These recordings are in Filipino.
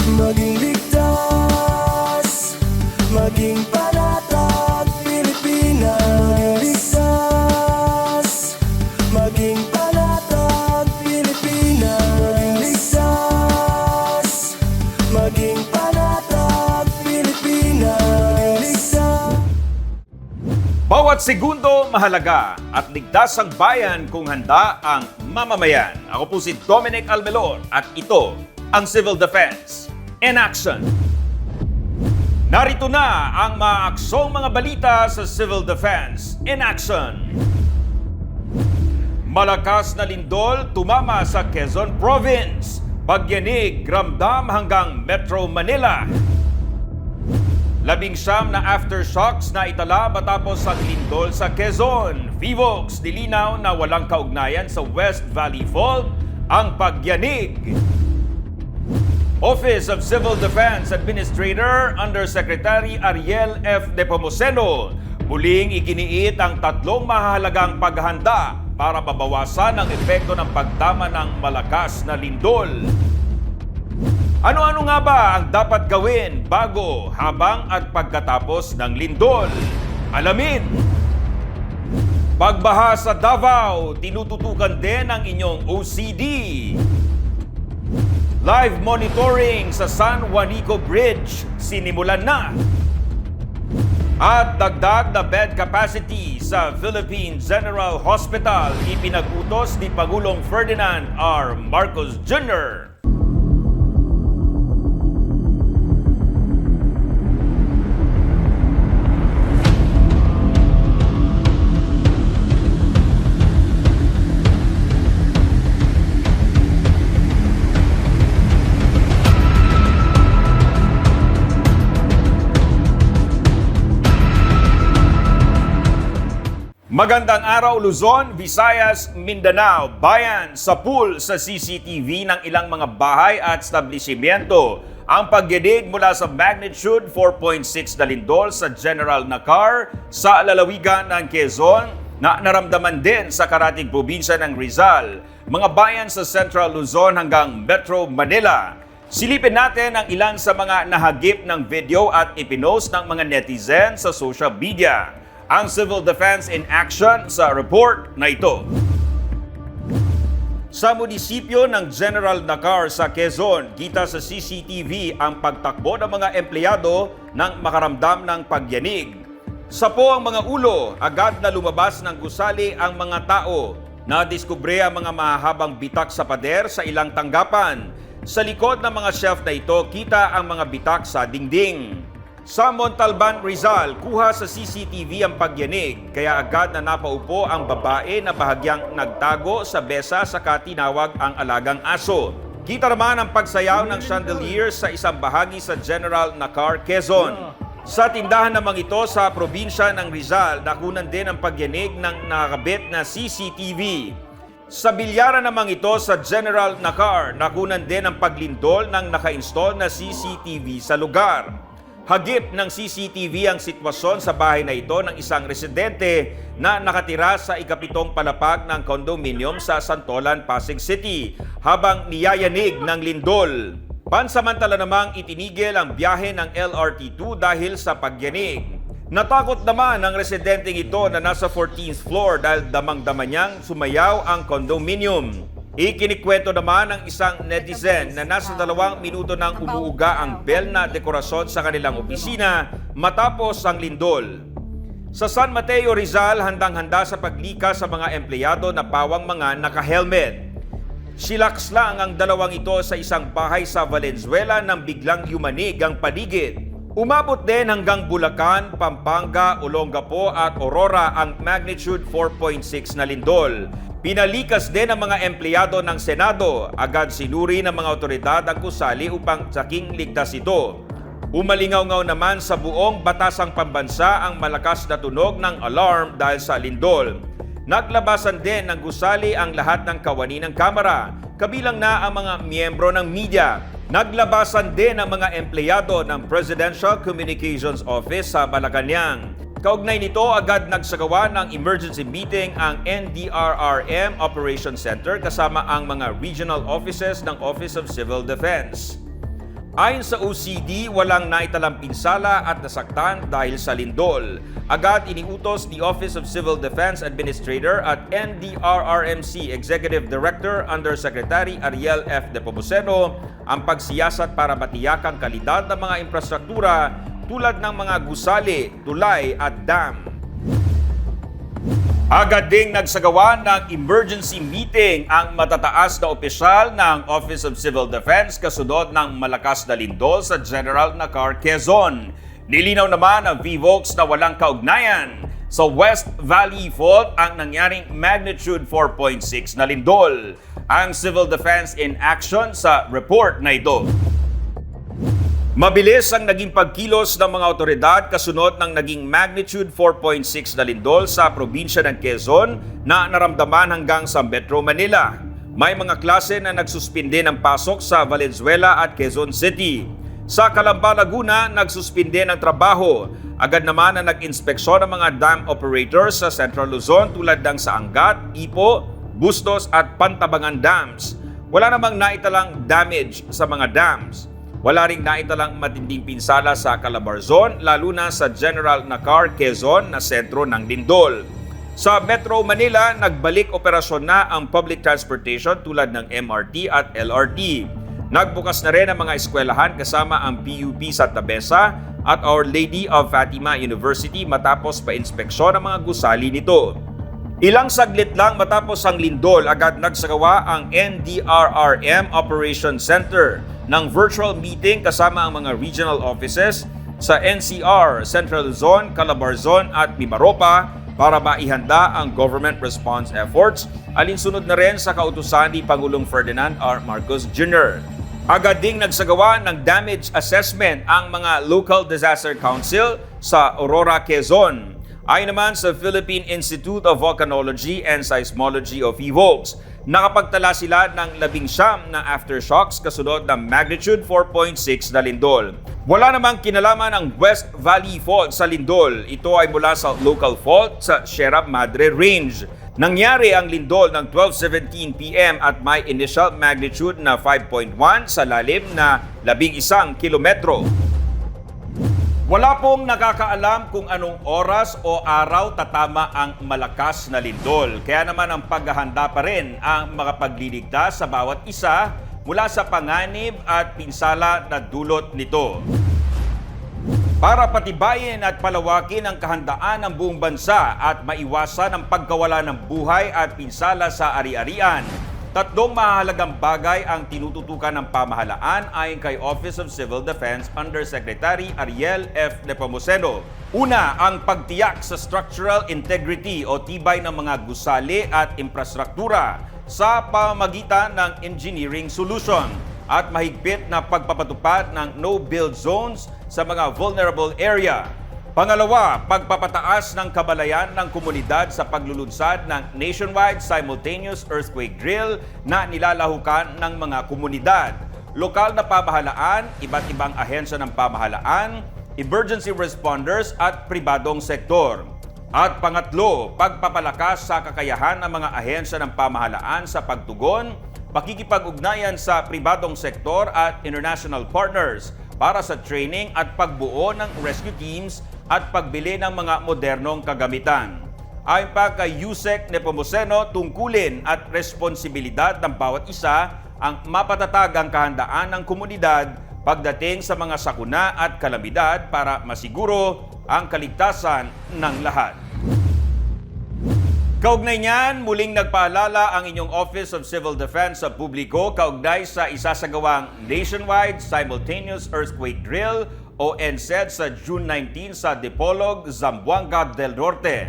Maging ligtas, maging panatag, Pilipinas. Ligtas, maging panatag, Pilipinas. Ligtas, maging panatag, Pilipinas. Ligtas. Bawat segundo mahalaga at ligtas ang bayan kung handa ang mamamayan. Ako po si Dominic Almelor at ito ang Civil Defense in Action. Narito na ang maaaksong mga balita sa Civil Defense in Action. Malakas na lindol tumama sa Quezon Province. Pagyanig ramdam hanggang Metro Manila. 19 na aftershocks na itala matapos ang lindol sa Quezon. Vivox nilinaw na walang kaugnayan sa West Valley Fault ang pagyanig. Office of Civil Defense Administrator Undersecretary Ariel F. Nepomuceno muling iginiit ang tatlong mahalagang paghahanda para mabawasan ang epekto ng pagtama ng malakas na lindol. Ano-ano nga ba ang dapat gawin bago, habang at pagkatapos ng lindol? Alamin! Pagbaha sa Davao, tinututukan din ang inyong OCD. Live monitoring sa San Juanico Bridge, sinimulan na. At dagdag na bed capacity sa Philippine General Hospital, ipinag-utos ni Pangulong Ferdinand R. Marcos Jr. Magandang araw Luzon, Visayas, Mindanao. Bayan sa pool sa CCTV ng ilang mga bahay at establishmento ang pagyanig mula sa magnitude 4.6 na lindol sa General Nakar sa lalawigan ng Quezon na naramdaman din sa karatig probinsya ng Rizal, mga bayan sa Central Luzon hanggang Metro Manila. Silipin natin ang ilan sa mga nahagip ng video at ipinost ng mga netizen sa social media. Ang Civil Defense in Action sa report na ito. Sa munisipyo ng General Nakar sa Quezon, kita sa CCTV ang pagtakbo ng mga empleyado nang makaramdam ng pagyanig. Sapo ang mga ulo, agad na lumabas ng gusali ang mga tao. Nadiskubre ang mga mahahabang bitak sa pader sa ilang tanggapan. Sa likod ng mga shelf na ito, kita ang mga bitak sa dingding. Sa Montalban, Rizal, kuha sa CCTV ang pagyanig, kaya agad na napaupo ang babae na bahagyang nagtago sa besa saka tinawag ang alagang aso. Kita naman ang pagsayaw ng chandelier sa isang bahagi sa General Nakar, Quezon. Sa tindahan namang ito sa probinsya ng Rizal, nakunan din ang pagyanig ng nakakabit na CCTV. Sa bilyaran namang ito sa General Nakar, nakunan din ang paglindol ng naka-install na CCTV sa lugar. Hagip ng CCTV ang sitwasyon sa bahay na ito ng isang residente na nakatira sa ikapitong palapag ng condominium sa Santolan, Pasig City habang niyayanig ng lindol. Pansamantala namang itinigil ang biyahe ng LRT2 dahil sa pagyanig. Natakot naman ang residenteng ito na nasa 14th floor dahil damang-dama niyang sumayaw ang condominium. Ikinikwento naman ng isang netizen na nasa 2 minuto nang umuuga ang bell na dekorasyon sa kanilang opisina matapos ang lindol. Sa San Mateo, Rizal, handang-handa sa paglikas sa mga empleyado na pawang mga naka-helmet. Silaks lang ang dalawang ito sa isang bahay sa Valenzuela nang biglang yumanig ang paligid. Umabot din hanggang Bulacan, Pampanga, Olongapo at Aurora ang magnitude 4.6 na lindol. Pinalikas din ang mga empleyado ng Senado. Agad sinuri ng mga otoridad ang gusali upang saking ligtas ito. Umalingaw-ngaw naman sa buong batasang pambansa ang malakas na tunog ng alarm dahil sa lindol. Naglabasan din ng gusali ang lahat ng kawani ng kamera, kabilang na ang mga miyembro ng media. Naglabasan din ang mga empleyado ng Presidential Communications Office sa Malacanang. Kaugnay nito, agad nagsagawa ng emergency meeting ang NDRRM Operations Center kasama ang mga regional offices ng Office of Civil Defense. Ayon sa OCD, walang naitalang pinsala at nasaktan dahil sa lindol. Agad iniutos ni Office of Civil Defense Administrator at NDRRMC Executive Director Undersecretary Ariel F. Nepomuceno ang pagsiyasat para matiyak ang kalidad ng mga infrastruktura tulad ng mga gusali, tulay at dam. Agad ding nagsagawa ng emergency meeting ang matataas na opisyal ng Office of Civil Defense kasunod ng malakas na lindol sa General Nakar, Quezon. Nilinaw naman ng VVOX na walang kaugnayan sa West Valley Fault ang nangyaring magnitude 4.6 na lindol. Ang Civil Defense in action sa report na ito. Mabilis ang naging pagkilos ng mga otoridad kasunod ng naging magnitude 4.6 na lindol sa probinsya ng Quezon na naramdaman hanggang sa Metro Manila. May mga klase na nagsuspinde ng pasok sa Valenzuela at Quezon City. Sa Calamba, Laguna, nagsuspinde ng trabaho. Agad naman na nag-inspeksyon ng mga dam operators sa Central Luzon tulad ng sa Angat, Ipo, Bustos at Pantabangan Dams. Wala namang naitalang damage sa mga dams. Wala ring naitalang matinding pinsala sa Calabarzon, lalo na sa General Nakar, Quezon na sentro ng lindol. Sa Metro Manila, nagbalik operasyon na ang public transportation tulad ng MRT at LRT. Nagbukas na rin ang mga eskwelahan kasama ang PUP sa Tabesa at Our Lady of Fatima University matapos pa-inspeksyon ang mga gusali nito. Ilang saglit lang matapos ang lindol, agad nagsagawa ang NDRRM Operation Center ng virtual meeting kasama ang mga regional offices sa NCR, Central Luzon, Calabarzon at Mimaropa para maihanda ang government response efforts alinsunod na rin sa kautusan ni Pangulong Ferdinand R. Marcos Jr. Agad ding nagsagawa ng damage assessment ang mga Local Disaster Council sa Aurora, Quezon. Ayon naman sa Philippine Institute of Volcanology and Seismology of VVOX, nakapagtala sila ng 19 na aftershocks kasunod ng magnitude 4.6 na lindol. Wala namang kinalaman ang West Valley Fault sa lindol. Ito ay mula sa local fault sa Sierra Madre Range. Nangyari ang lindol ng 12:17 p.m. at may initial magnitude na 5.1 sa lalim na 11 kilometro. Wala pong nakakaalam kung anong oras o araw tatama ang malakas na lindol. Kaya naman ang paghahanda pa rin ang makapagliligtas sa bawat isa mula sa panganib at pinsala na dulot nito. Para patibayin at palawakin ang kahandaan ng buong bansa at maiwasan ang pagkawala ng buhay at pinsala sa ari-arian, tatlong mahalagang bagay ang tinututukan ng pamahalaan ayon kay Office of Civil Defense Undersecretary Ariel F. Nepomuceno. Una, ang pagtiyak sa structural integrity o tibay ng mga gusali at infrastruktura sa pamamagitan ng engineering solution at mahigpit na pagpapatupad ng no-build zones sa mga vulnerable area. Pangalawa, pagpapataas ng kabalayan ng komunidad sa paglulunsad ng nationwide simultaneous earthquake drill na nilalahukan ng mga komunidad, lokal na pamahalaan, iba't ibang ahensya ng pamahalaan, emergency responders at pribadong sektor. At pangatlo, pagpapalakas sa kakayahan ng mga ahensya ng pamahalaan sa pagtugon, pakikipag-ugnayan sa pribadong sektor at international partners para sa training at pagbuo ng rescue teams at pagbili ng mga modernong kagamitan. Ayon pa kay Yusek Nepomuceno, tungkulin at responsibilidad ng bawat isa ang mapatatag ang kahandaan ng komunidad pagdating sa mga sakuna at kalamidad para masiguro ang kaligtasan ng lahat. Kaugnay niyan, muling nagpaalala ang inyong Office of Civil Defense sa publiko kaugnay sa isasagawang Nationwide Simultaneous Earthquake Drill o NSED sa June 19 sa Dipolog, Zamboanga del Norte.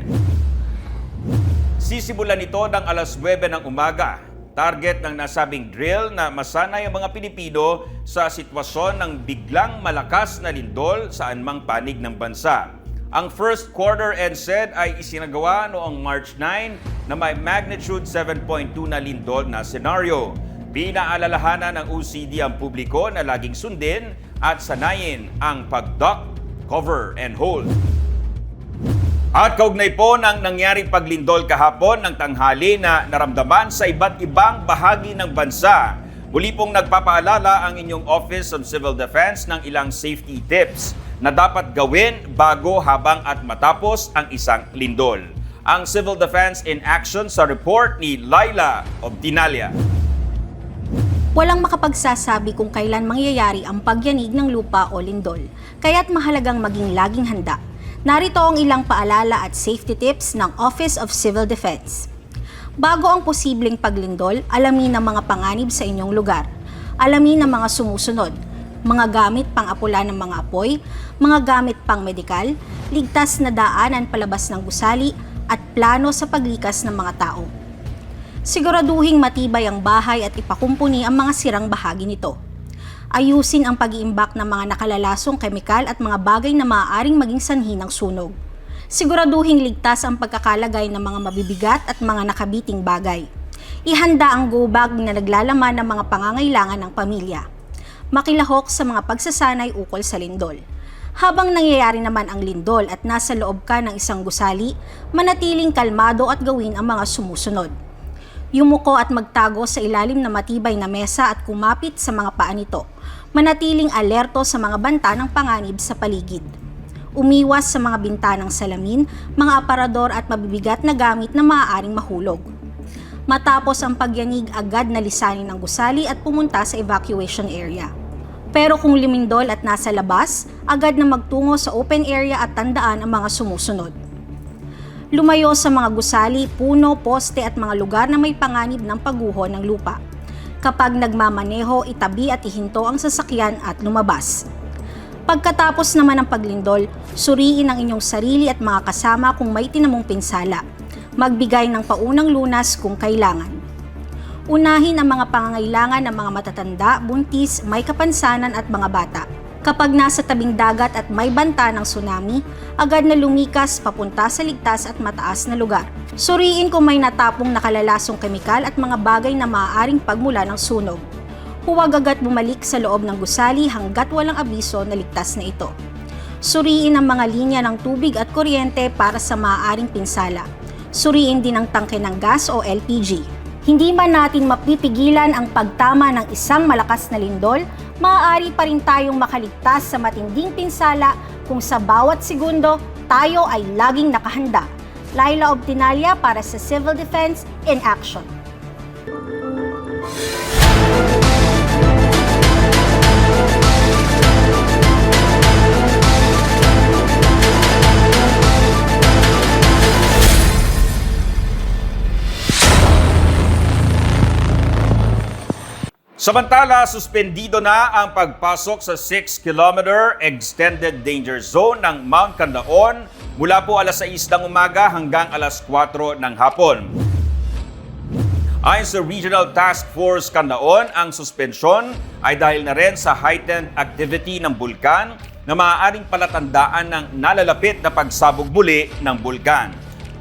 Sisimulan ito ng alas 9 ng umaga. Target ng nasabing drill na masanay ang mga Pilipino sa sitwasyon ng biglang malakas na lindol sa anumang panig ng bansa. Ang first quarter NSED ay isinagawa noong March 9 na may magnitude 7.2 na lindol na senaryo. Pinaalalahanan ng OCD ang publiko na laging sundin at sanayin ang pag-duck, cover, and hold. At kaugnay po ng nangyaring paglindol kahapon ng tanghali na naramdaman sa iba't ibang bahagi ng bansa, Muli pong nagpapaalala ang inyong Office of Civil Defense ng ilang safety tips na dapat gawin bago, habang at matapos ang isang lindol. Ang Civil Defense in Action sa report ni Laila Obdinalia. Walang makapagsasabi kung kailan mangyayari ang pagyanig ng lupa o lindol, kaya't mahalagang maging laging handa. Narito ang ilang paalala at safety tips ng Office of Civil Defense. Bago ang posibleng paglindol, alamin ang mga panganib sa inyong lugar. Alamin ang mga sumusunod: mga gamit pang-apula ng mga apoy, mga gamit pang-medikal, ligtas na daanan palabas ng gusali, at plano sa paglikas ng mga tao. Siguraduhing matibay ang bahay at ipakumpuni ang mga sirang bahagi nito. Ayusin ang pag-iimbak ng mga nakalalasong kemikal at mga bagay na maaaring maging sanhi ng sunog. Siguraduhing ligtas ang pagkakalagay ng mga mabibigat at mga nakabiting bagay. Ihanda ang go bag na naglalaman ng mga pangangailangan ng pamilya. Makilahok sa mga pagsasanay ukol sa lindol. Habang nangyayari naman ang lindol at nasa loob ka ng isang gusali, manatiling kalmado at gawin ang mga sumusunod. Yumuko at magtago sa ilalim na matibay na mesa at kumapit sa mga paa nito. Manatiling alerto sa mga banta ng panganib sa paligid. Umiwas sa mga bintanang salamin, mga aparador at mabibigat na gamit na maaaring mahulog. Matapos ang pagyanig, agad na lisanin ang gusali at pumunta sa evacuation area. Pero kung lumindol at nasa labas, agad na magtungo sa open area at tandaan ang mga sumusunod. Lumayo sa mga gusali, puno, poste at mga lugar na may panganib ng pagguho ng lupa. Kapag nagmamaneho, itabi at ihinto ang sasakyan at lumabas. Pagkatapos naman ng paglindol, suriin ang inyong sarili at mga kasama kung may tinamong pinsala. Magbigay ng paunang lunas kung kailangan. Unahin ang mga pangangailangan ng mga matatanda, buntis, may kapansanan at mga bata. Kapag nasa tabing dagat at may banta ng tsunami, agad na lumikas papunta sa ligtas at mataas na lugar. Suriin kung may natapong nakalalasong kemikal at mga bagay na maaaring pagmula ng sunog. Huwag agad bumalik sa loob ng gusali hanggat walang abiso na ligtas na ito. Suriin ang mga linya ng tubig at kuryente para sa maaaring pinsala. Suriin din ang tangke ng gas o LPG. Hindi man natin mapipigilan ang pagtama ng isang malakas na lindol, maaari pa rin tayong makaligtas sa matinding pinsala kung sa bawat segundo tayo ay laging nakahanda. Laila Obdinalia para sa Civil Defense in Action. Samantala, suspendido na ang pagpasok sa 6-kilometer extended danger zone ng Mount Canlaon mula po alas 6 ng umaga hanggang alas 4 ng hapon. Ayon sa Regional Task Force Canlaon, ang suspensyon ay dahil na rin sa heightened activity ng bulkan na maaaring palatandaan ng nalalapit na pagsabog muli ng bulkan.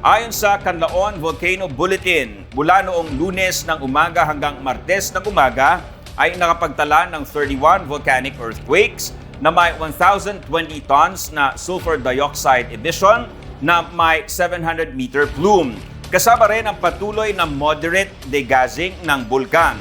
Ayon sa Canlaon Volcano Bulletin, mula noong Lunes ng umaga hanggang Martes ng umaga ay nakapagtala ng 31 volcanic earthquakes na may 1,020 tons na sulfur dioxide emission na may 700-meter plume. Kasama rin ang patuloy na moderate degassing ng bulkan.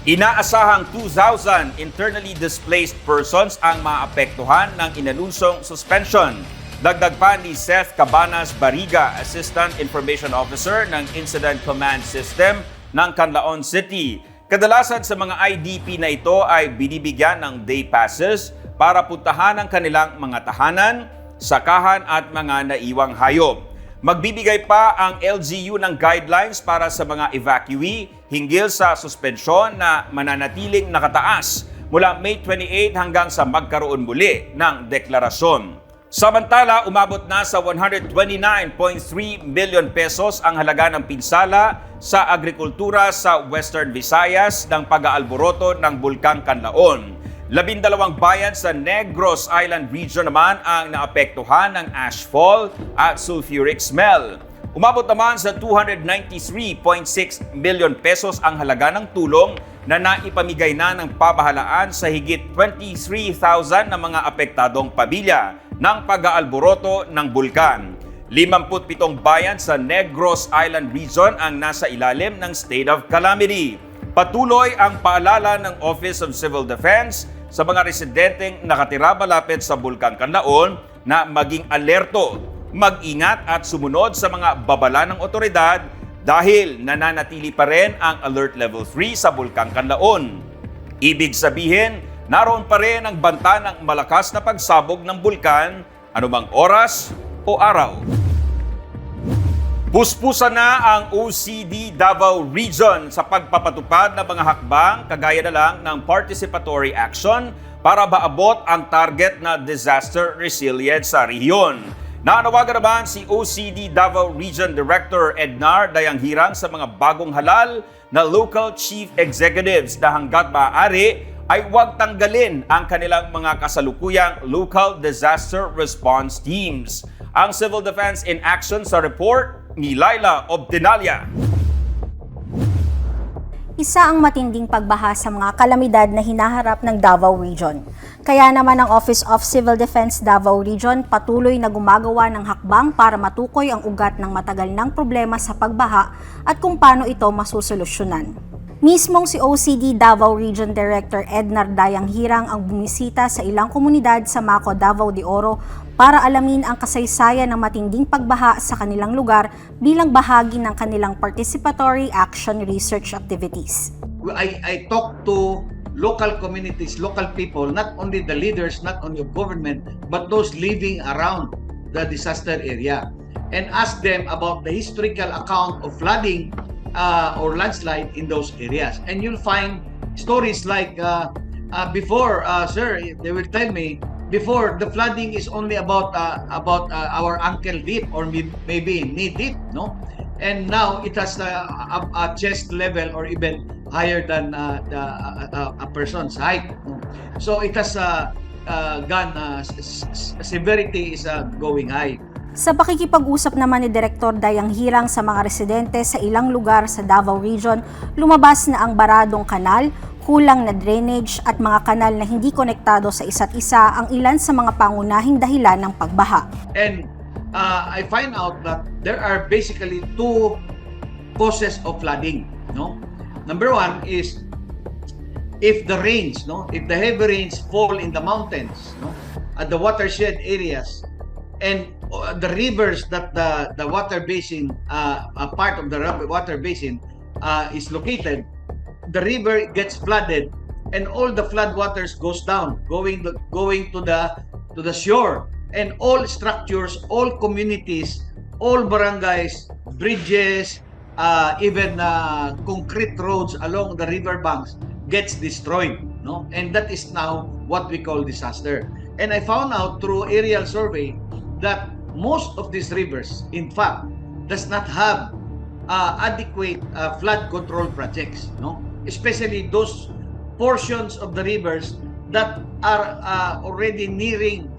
Inaasahang 2,000 internally displaced persons ang maapektuhan ng inanunsong suspension. Dagdag pa ni Seth Cabanas Bariga, Assistant Information Officer ng Incident Command System ng Canlaon City. Kadalasan sa mga IDP na ito ay binibigyan ng day passes para puntahan ang kanilang mga tahanan, sakahan at mga naiwang hayop. Magbibigay pa ang LGU ng guidelines para sa mga evacuee hinggil sa suspensyon na mananatiling nakataas mula May 28 hanggang sa magkaroon muli ng deklarasyon. Samantala, umabot na sa 129.3 million pesos ang halaga ng pinsala sa agrikultura sa Western Visayas ng pag-aalboroto ng Bulkang Canlaon. 12 bayan sa Negros Island Region naman ang naapektuhan ng ashfall at sulfuric smell. Umabot naman sa 293.6 million pesos ang halaga ng tulong na naipamigay na ng pamahalaan sa higit 23,000 na mga apektadong pamilya ng pag-aalboroto ng bulkan. 57 bayan sa Negros Island Region ang nasa ilalim ng state of calamity. Patuloy ang paalala ng Office of Civil Defense sa mga residenteng nakatira malapit sa Bulkang Kanlaon na maging alerto, mag-ingat at sumunod sa mga babala ng otoridad dahil nananatili pa rin ang Alert Level 3 sa Bulkang Kanlaon. Ibig sabihin, naroon pa rin ang banta ng malakas na pagsabog ng bulkan anumang oras o araw. Puspusan na ang OCD Davao Region sa pagpapatupad ng mga hakbang kagaya na lang ng participatory action para maabot ang target na disaster resilience sa rehiyon. Nanawagan naman si OCD Davao Region Director Ednar Dayanghirang sa mga bagong halal na local chief executives na hanggat maaari ay huwag tanggalin ang kanilang mga kasalukuyang local disaster response teams. Ang Civil Defense in Action sa report ni Laila Obdenalia. Isa ang matinding pagbaha sa mga kalamidad na hinaharap ng Davao Region. Kaya naman ang Office of Civil Defense Davao Region patuloy na gumagawa ng hakbang para matukoy ang ugat ng matagal ng problema sa pagbaha at kung paano ito masusolusyonan. Mismong si OCD Davao Region Director Ednar Dayanghirang ang bumisita sa ilang komunidad sa Maco, Davao de Oro para alamin ang kasaysayan ng matinding pagbaha sa kanilang lugar bilang bahagi ng kanilang participatory action research activities. I talk to local communities, local people, not only the leaders, not only of government, but those living around the disaster area, and ask them about the historical account of flooding or landslide in those areas. And you'll find stories like before, sir, they will tell me, before the flooding is only about our ankle deep or maybe knee deep, no? And now it has a chest level or even higher than a person's height. No? So it has severity is going high. Sa pakikipag-usap naman ni Direktor Dayanghirang sa mga residente sa ilang lugar sa Davao Region, lumabas na ang baradong kanal, kulang na drainage at mga kanal na hindi konektado sa isa't isa ang ilan sa mga pangunahing dahilan ng pagbaha. And I find out that there are basically two causes of flooding. No, number one is if the rains, no, if the heavy rains fall in the mountains, no, at the watershed areas, and the rivers that the water basin, a part of the water basin is located, the river gets flooded, and all the flood waters goes down, going to the shore, and all structures, all communities, all barangays, bridges, even concrete roads along the river banks gets destroyed, no? And that is now what we call disaster. And I found out through aerial survey that most of these rivers, in fact, does not have adequate flood control projects, no? Especially those portions of the rivers that are already nearing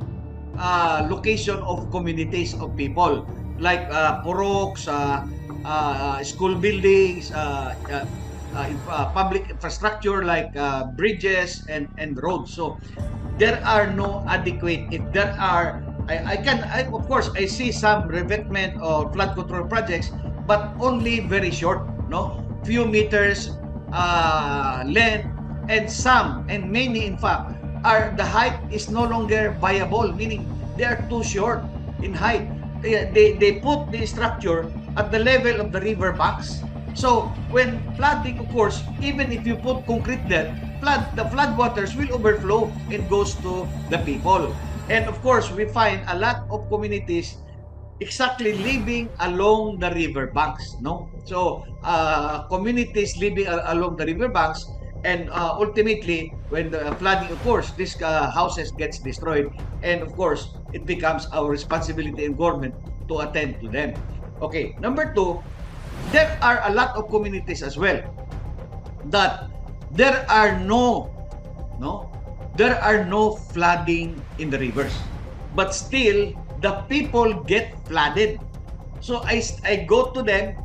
location of communities of people, like poroks, school buildings, public infrastructure like bridges and roads. So there are no adequate. If there are, of course I see some revetment or flood control projects, but only very short, no, few meters length, and some, and many in fact, the height is no longer viable, meaning they are too short in height. They put the structure at the level of the river banks. So when flooding, of course, even if you put concrete there, the flood waters will overflow and goes to the people. And of course, we find a lot of communities exactly living along the river banks, no? So communities living along the river banks, and ultimately when the flooding occurs, these houses gets destroyed, and of course it becomes our responsibility in government to attend to them. Okay, number two, there are a lot of communities as well that there are no flooding in the rivers, but still the people get flooded. So I go to them,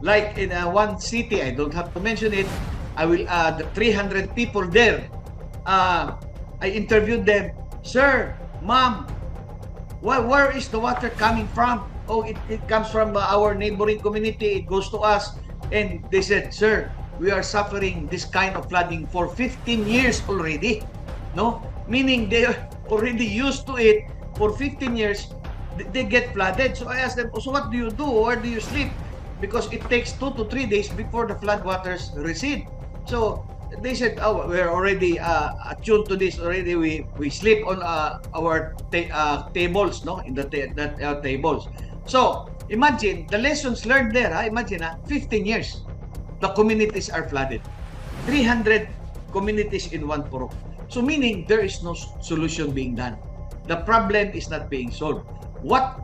like in one city, I don't have to mention it, I will the 300 people there, I interviewed them. Sir, ma'am, where is the water coming from? Oh, it comes from our neighboring community, it goes to us. And they said, sir, we are suffering this kind of flooding for 15 years already, no? Meaning they are already used to it for 15 years. They get flooded. So I asked them, so what do you do? Where do you sleep? Because it takes 2 to 3 days before the floodwaters recede. So they said, oh, we're already attuned to this already. We sleep on our tables, no, in the tables. So imagine the lessons learned there. Imagine 15 years, the communities are flooded. 300 communities in one purok. So meaning there is no solution being done. The problem is not being solved. What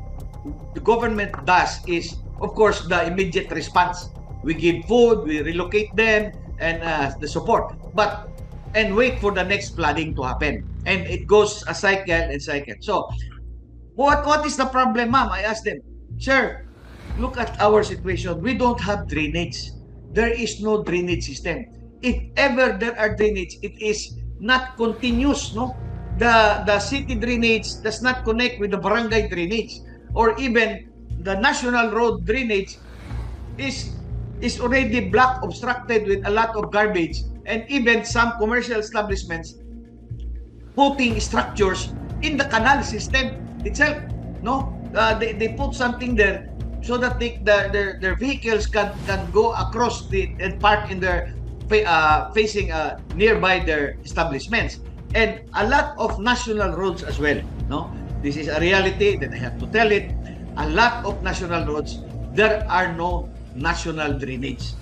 the government does is, of course, the immediate response. We give food, we relocate them, and the support. And wait for the next flooding to happen. And it goes a cycle and cycle. So, what is the problem, ma'am? I asked them, sir, look at our situation. We don't have drainage. There is no drainage system. If ever there are drainage, it is not continuous, no? The city drainage does not connect with the barangay drainage, or even the national road drainage is already blocked, obstructed with a lot of garbage, and even some commercial establishments putting structures in the canal system itself, no? They put something there so that their vehicles can go across and park in their facing nearby their establishments, and a lot of national roads as well, no? This is a reality that I have to tell it. A lot of national roads, there are no national drainage.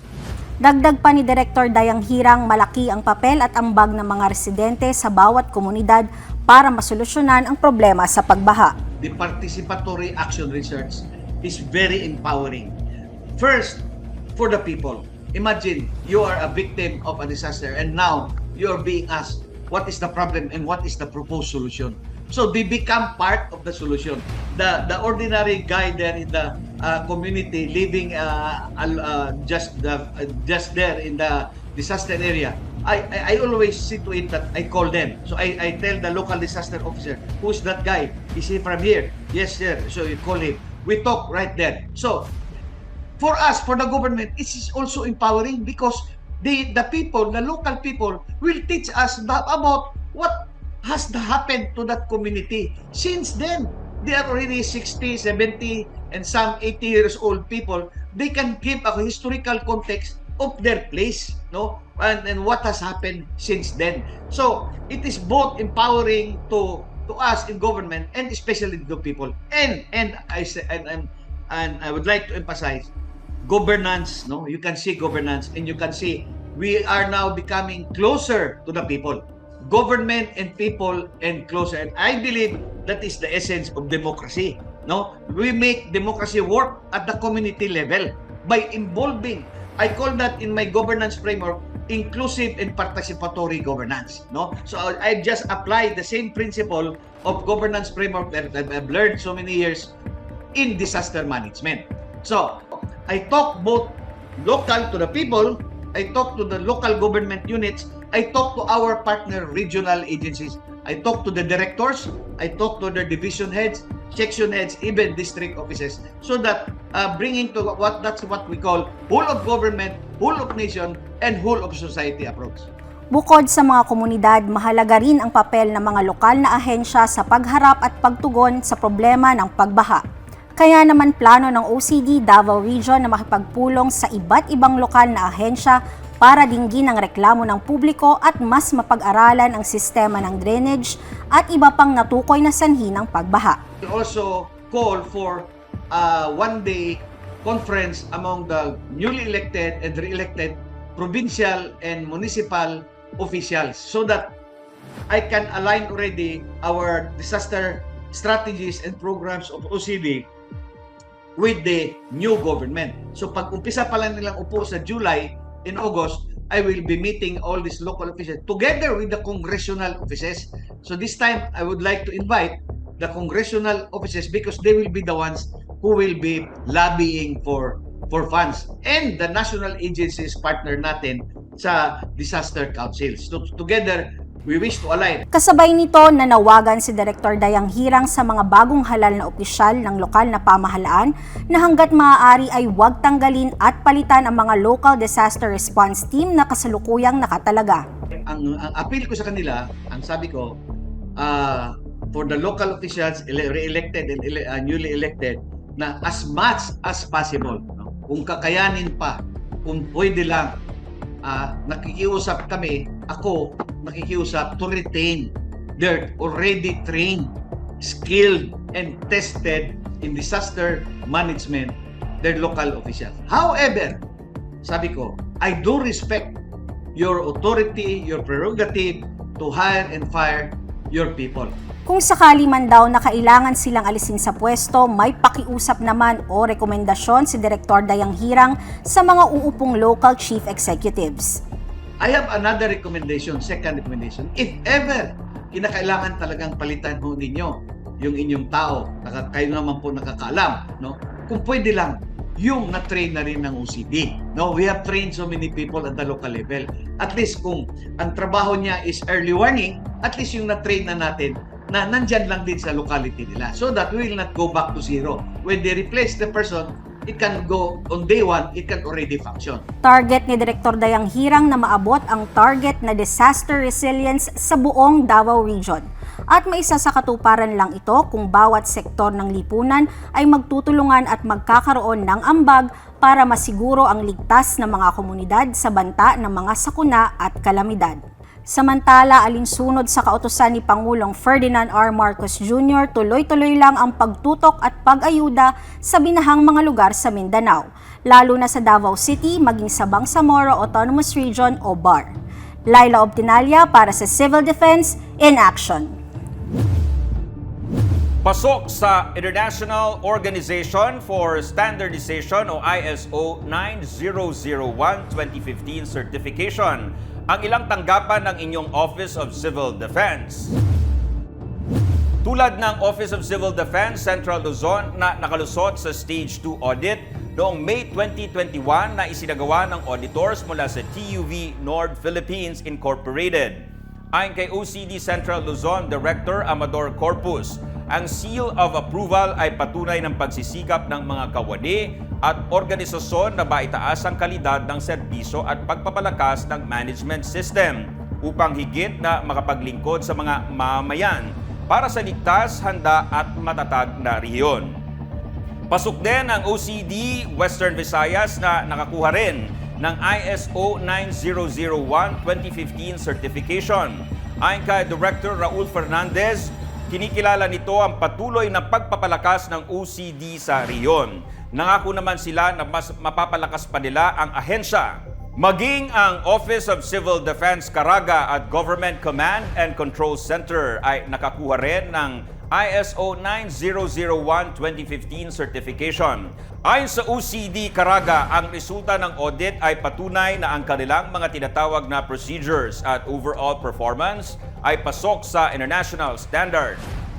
Dagdag pa ni Director Dayang Hirang, malaki ang papel at ambag ng mga residente sa bawat komunidad para masolusyonan ang problema sa pagbaha. The participatory action research is very empowering. First, for the people. Imagine you are a victim of a disaster and now you are being asked what is the problem and what is the proposed solution. So they become part of the solution. The ordinary guy there in the community living just there in the disaster area, I always see to it that I call them. So I tell the local disaster officer, who's that guy? Is he from here? Yes, sir. So you call him. We talk right there. So for us, for the government, it is also empowering because the people, the local people, will teach us about what has happened to that community. Since then, they are already 60, 70, and some 80 years old people. They can give a historical context of their place, no, and what has happened since then. So it is both empowering to us in government and especially the people. And I would like to emphasize governance. No, you can see governance, and you can see we are now becoming closer to the people. Government and people and closer. And I believe that is the essence of democracy. No, we make democracy work at the community level by involving. I call that in my governance framework inclusive and participatory governance. No, so I just apply the same principle of governance framework that I've learned so many years in disaster management. So I talk both local to the people. I talk to the local government units. I talk to our partner regional agencies. I talk to the directors. I talk to the division heads, section heads, even district offices. So that bringing to that's what we call whole of government, whole of nation, and whole of society approach. Bukod sa mga komunidad, mahalaga rin ang papel ng mga lokal na ahensya sa pagharap at pagtugon sa problema ng pagbaha. Kaya naman plano ng OCD Davao Region na makipagpulong sa iba't ibang lokal na ahensya para dinggin ang reklamo ng publiko at mas mapag-aralan ang sistema ng drainage at iba pang natukoy na sanhi ng pagbaha. We also call for a one-day conference among the newly elected and re-elected provincial and municipal officials so that I can align already our disaster strategies and programs of OCD with the new government. So pag umpisa pa lang nilang upo sa July, in August, I will be meeting all these local officials together with the congressional offices. So this time, I would like to invite the congressional offices because they will be the ones who will be lobbying for funds, and the national agencies partner natin sa disaster councils. So together, we wish to align. Kasabay nito, nanawagan si Director Dayang Hirang sa mga bagong halal na opisyal ng lokal na pamahalaan na hanggat maaari ay huwag tanggalin at palitan ang mga local disaster response team na kasalukuyang nakatalaga. Ang appeal ko sa kanila, ang sabi ko, for the local officials, re-elected and newly elected, na as much as possible, no? Kung kakayanin pa, kung pwede lang, nakikiusap kami, ako nakikiusap to retain their already trained, skilled, and tested in disaster management, their local officials. However, sabi ko, I do respect your authority, your prerogative to hire and fire your people. Kung sakali man daw na kailangan silang alisin sa pwesto, may pakiusap naman o rekomendasyon si Direktor Dayang Hirang sa mga uupong local chief executives. I have another recommendation, second recommendation. If ever kinakailangan talagang palitan ho ninyo yung inyong tao, kayo naman po nakakaalam, no? Kung pwede lang, yung na-train na rin ng OCD. No, we have trained so many people at the local level. At least kung ang trabaho niya is early warning, at least yung na-train na natin na nandyan lang din sa locality nila, so that we will not go back to zero. When they replace the person, it can go on day one, it can already function. Target ni Direktor Dayang Hirang na maabot ang target na disaster resilience sa buong Davao Region. At may isa sa katuparan lang ito kung bawat sektor ng lipunan ay magtutulungan at magkakaroon ng ambag para masiguro ang ligtas na mga komunidad sa banta ng mga sakuna at kalamidad. Samantala, alinsunod sa kautusan ni Pangulong Ferdinand R. Marcos Jr., tuloy-tuloy lang ang pagtutok at pag-ayuda sa binahang mga lugar sa Mindanao, lalo na sa Davao City maging sa Bangsamoro Autonomous Region o BAR. Laila Obtinalia para sa Civil Defense in Action. Pasok sa International Organization for Standardization o ISO 9001-2015 certification ang ilang tanggapan ng inyong Office of Civil Defense. Tulad ng Office of Civil Defense Central Luzon na nakalusot sa Stage 2 audit noong May 2021 na isinagawa ng auditors mula sa TUV Nord Philippines Incorporated. Ayon kay OCD Central Luzon Director Amador Corpus, ang seal of approval ay patunay ng pagsisikap ng mga kawani at organisasyon na maitaas ang kalidad ng serbisyo at pagpapalakas ng management system upang higit na makapaglingkod sa mga mamamayan para sa ligtas, handa at matatag na rehiyon. Pasok din ang OCD Western Visayas na nakakuha rin ng ISO 9001-2015 certification. Ayon kay Director Raul Fernandez, kinikilala nito ang patuloy na pagpapalakas ng OCD sa rehiyon. Nangako naman sila na mas mapapalakas pa nila ang ahensya. Maging ang Office of Civil Defense Caraga at Government Command and Control Center ay nakakuha rin ng ISO 9001-2015 certification. Ayon sa OCD Caraga, ang resulta ng audit ay patunay na ang kanilang mga tinatawag na procedures at overall performance ay pasok sa international standard.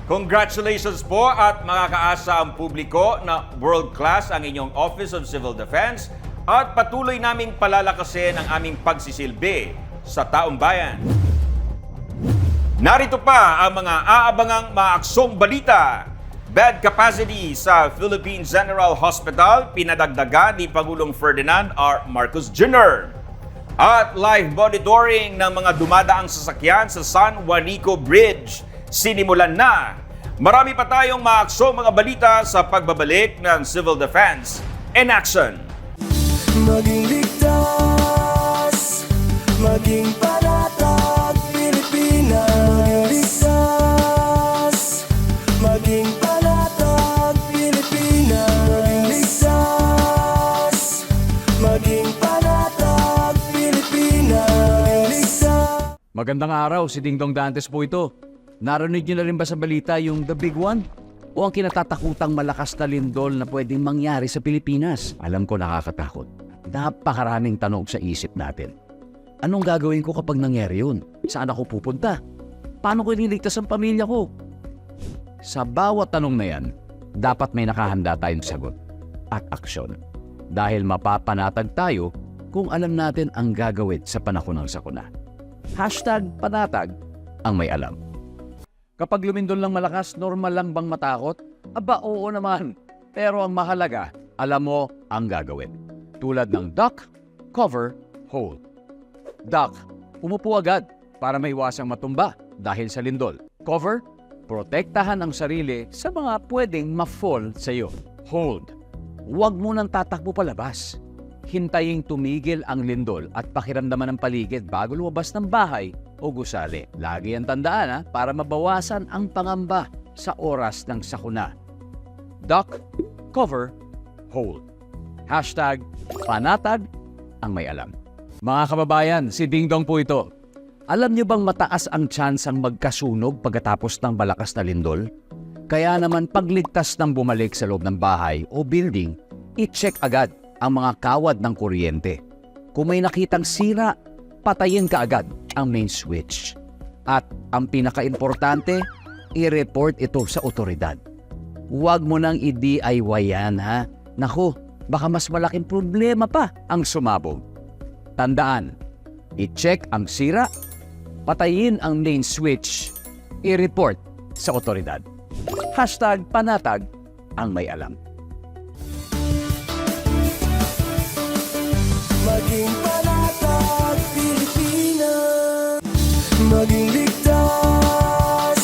Congratulations po at makakaasa ang publiko na world-class ang inyong Office of Civil Defense at patuloy naming palalakasin ang aming pagsisilbi sa taong bayan. Narito pa ang mga aabangang maaksong balita. Bed capacity sa Philippine General Hospital pinadagdagan ni Pangulong Ferdinand R. Marcos Jr. At live monitoring ng mga dumadaang sasakyan sa San Juanico Bridge sinimulan na. Marami pa tayong maaksong mga balita sa pagbabalik ng Civil Defense in Action. Maging ligtas, maging panatag, Pilipinas. Maging ligtas, maging panatag, Pilipinas. Maging ligtas, maging panatag, Pilipinas. Magandang araw, si Dingdong Dantes po ito. Narinig niyo na rin ba sa balita yung The Big One? O ang kinatatakutang malakas na lindol na pwedeng mangyari sa Pilipinas? Alam ko nakakatakot. Napakaraming tanong sa isip natin. Anong gagawin ko kapag nangyari yun? Saan ako pupunta? Paano ko ililigtas ang pamilya ko? Sa bawat tanong na yan, dapat may nakahanda tayong sagot at aksyon. Dahil mapapanatag tayo kung alam natin ang gagawin sa panahon ng sakuna. #panatag ang may alam. Kapag lumindol ng malakas, normal lang bang matakot? Aba, oo naman. Pero ang mahalaga, alam mo ang gagawin. Tulad ng duck, cover, hold. Duck, umupo agad para maiwasang matumba dahil sa lindol. Cover, protektahan ang sarili sa mga pwedeng ma-fall sa iyo. Hold, huwag mo nang tatakbo palabas. Hintayin tumigil ang lindol at pakiramdaman ng paligid bago lumabas ng bahay o gusali. Lagi ang tandaan para mabawasan ang pangamba sa oras ng sakuna. Duck, cover, hold. Hashtag panatag ang may alam. Mga kababayan, si Ding Dong po ito. Alam niyo bang mataas ang tsansang magkasunog pagkatapos ng malakas na lindol? Kaya naman pagligtas ng bumalik sa loob ng bahay o building, i-check agad ang mga kawad ng kuryente. Kung may nakitang sira, patayin ka agad ang main switch. At ang pinaka-importante, i-report ito sa otoridad. Huwag mo nang i-DIY yan, ha? Naku, baka mas malaking problema pa ang sumabog. Tandaan, i-check ang sira, patayin ang main switch, i-report sa otoridad. Hashtag panatag ang may alam. Maging panatag, Pilipinas. Maging ligtas.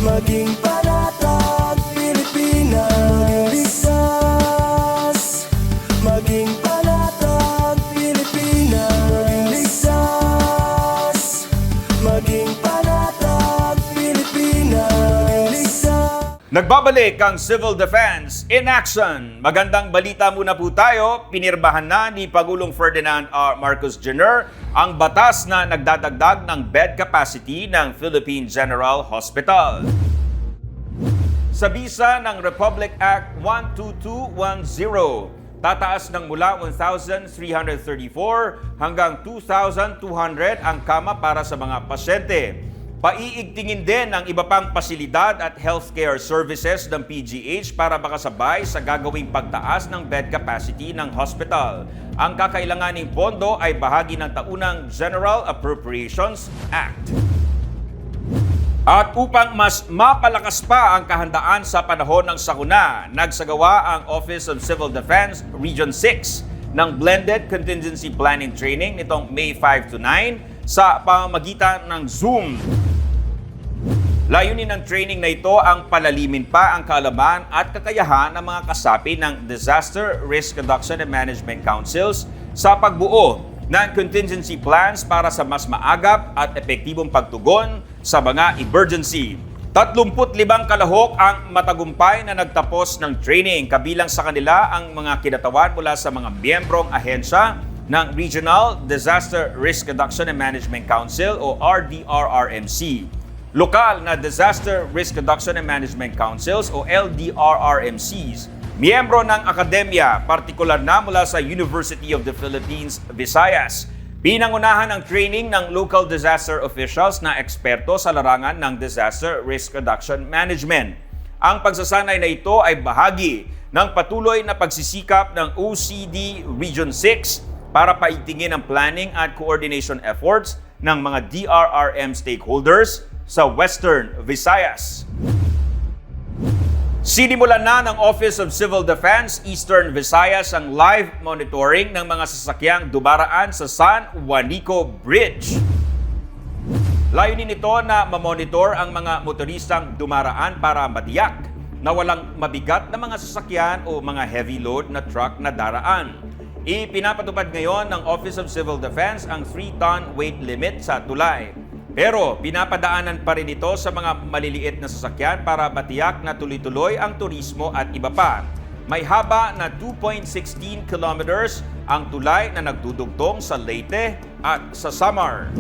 Maging panatag, Pilipinas. Ligtas. Maging panatag, Pilipinas. Ligtas. Maging panatag, Pilipinas. Ligtas. Nagbabalik ang Civil Defense in action. Magandang balita muna po tayo. Pinirmahan na ni Pangulong Ferdinand R. Marcos Jr. ang batas na nagdadagdag ng bed capacity ng Philippine General Hospital. Sa bisa ng Republic Act 12210, tataas ng mula 1,334 hanggang 2,200 ang kama para sa mga pasyente. Paiigtingin din ang iba pang pasilidad at healthcare services ng PGH para makasabay sa gagawing pagtaas ng bed capacity ng hospital. Ang kakailanganing pondo ay bahagi ng taunang General Appropriations Act. At upang mas mapalakas pa ang kahandaan sa panahon ng sakuna, nagsagawa ang Office of Civil Defense Region 6 ng Blended Contingency Planning Training nitong May 5 to 9 sa pamamagitan ng Zoom. Layunin ng training na ito ang palalimin pa ang kaalaman at kakayahan ng mga kasapi ng Disaster Risk Reduction and Management Councils sa pagbuo ng contingency plans para sa mas maagap at epektibong pagtugon sa mga emergency. 35 kalahok ang matagumpay na nagtapos ng training, kabilang sa kanila ang mga kinatawan mula sa mga miyembrong ahensya ng Regional Disaster Risk Reduction and Management Council o RDRRMC, lokal na Disaster Risk Reduction and Management Councils o LDRRMCs, miyembro ng akademya, partikular na mula sa University of the Philippines, Visayas. Pinangunahan ang training ng local disaster officials na eksperto sa larangan ng Disaster Risk Reduction Management. Ang pagsasanay na ito ay bahagi ng patuloy na pagsisikap ng OCD Region 6 para paigtingin ang planning at coordination efforts ng mga DRRM stakeholders sa Western Visayas. Sinimulan na ng Office of Civil Defense Eastern Visayas ang live monitoring ng mga sasakyang dumaraan sa San Juanico Bridge. Layunin nito na mamonitor ang mga motoristang dumaraan para matiyak na walang mabigat na mga sasakyan o mga heavy load na truck na daraan. Ipinapatupad ngayon ng Office of Civil Defense ang 3-ton weight limit sa tulay. Pero pinapadaanan pa rin ito sa mga maliliit na sasakyan para matiyak na tuloy-tuloy ang turismo at iba pa. May haba na 2.16 kilometers ang tulay na nagdudugtong sa Leyte at sa Samar.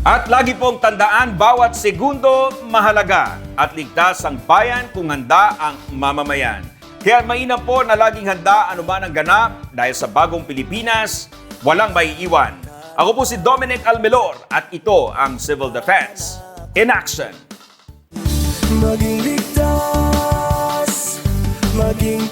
At lagi pong tandaan, bawat segundo mahalaga at ligtas ang bayan kung handa ang mamamayan. Kaya mainam po na laging handa anuman ang ganap dahil sa bagong Pilipinas, walang maiiwan. Ako po si Dominic Almelor at ito ang Civil Defense in Action. Maging ligtas. Maging